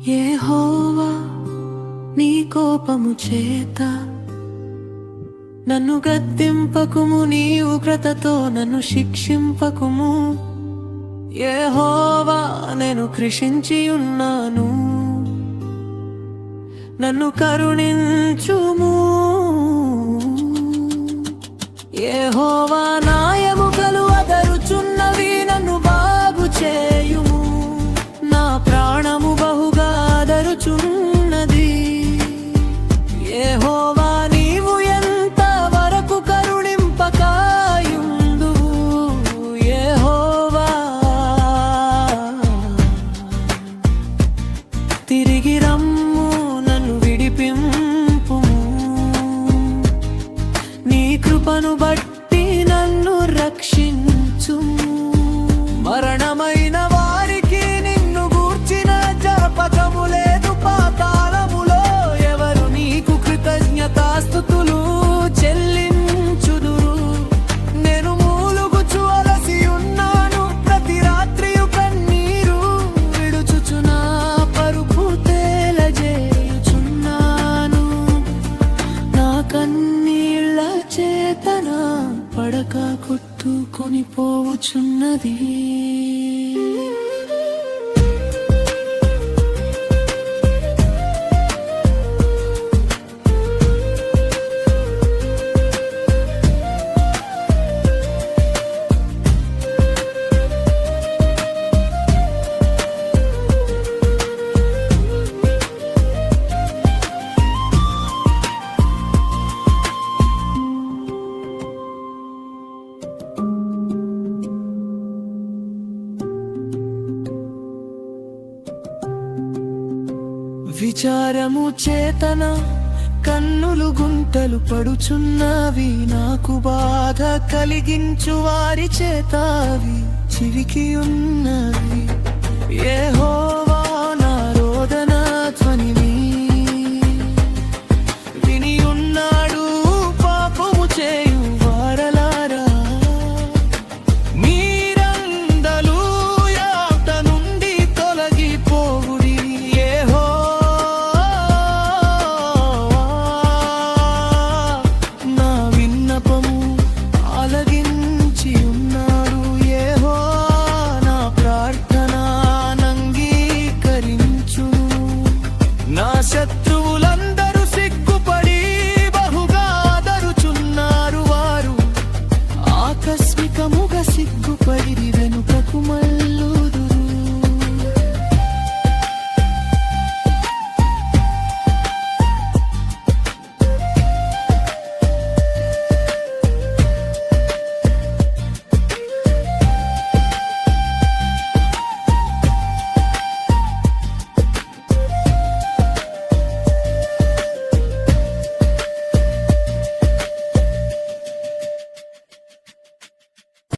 యెహోవా నీ కోపము చేత నన్ను గద్దింపకుము, నీ ఉగ్రతతో నన్ను శిక్షింపకుము. యెహోవా నేను కృషించి ఉన్నాను, నన్ను కరుణించుము. యెహోవా నా ఎముకలు అదరుచున్నవి, నన్ను బాగు చేయుము. నా ప్రాణము బహుగా అదరుచున్నది. యెహోవా నీవు ఎంత వరకు కరుణింపకాయుందువు. యెహోవా తిరిగి రమ్ము, నన్ను విడిపింపుము. నీ కృపను బట్టి నన్ను రక్షించుము. మరణమైన వారికి నిన్ను గూర్చిన జపకము లేదు పాతాళములో. ఎవరు నీకు కృతజ్ఞతాస్తుతులు చెల్లించుదురు? నేను మూలుగుచు అలసి ఉన్నాను, ప్రతి రాత్రియు కన్నీరు విడుచుచు నా పరుపు తేలజేయుచున్నాను. నా కన్నీళ్ళ చేతన పడక కొట్టుకొని పోవుచున్నది. విచారము చేతన కన్నులు గుంటలు పడుచున్నవి. నాకు బాధ కలిగించు వారి చేత అవి చివికి ఉన్నవి. యెహోవా నా రోదన ధ్వనిని విని ఉన్నాడు. పాపము చేయు వారలారా, మీరందరూ యాట నుండి తొలగిపోవుడి. నా విన్నపము ఆలకించి ఉన్నాడు. యెహోవా నా ప్రార్థన నంగీకరించును. నా శత్రువులందరూ సిగ్గుపడి బహుగా ఆదరుచున్నారు. వారు ఆకస్మికముగా సిగ్గుపడి వెనుకకు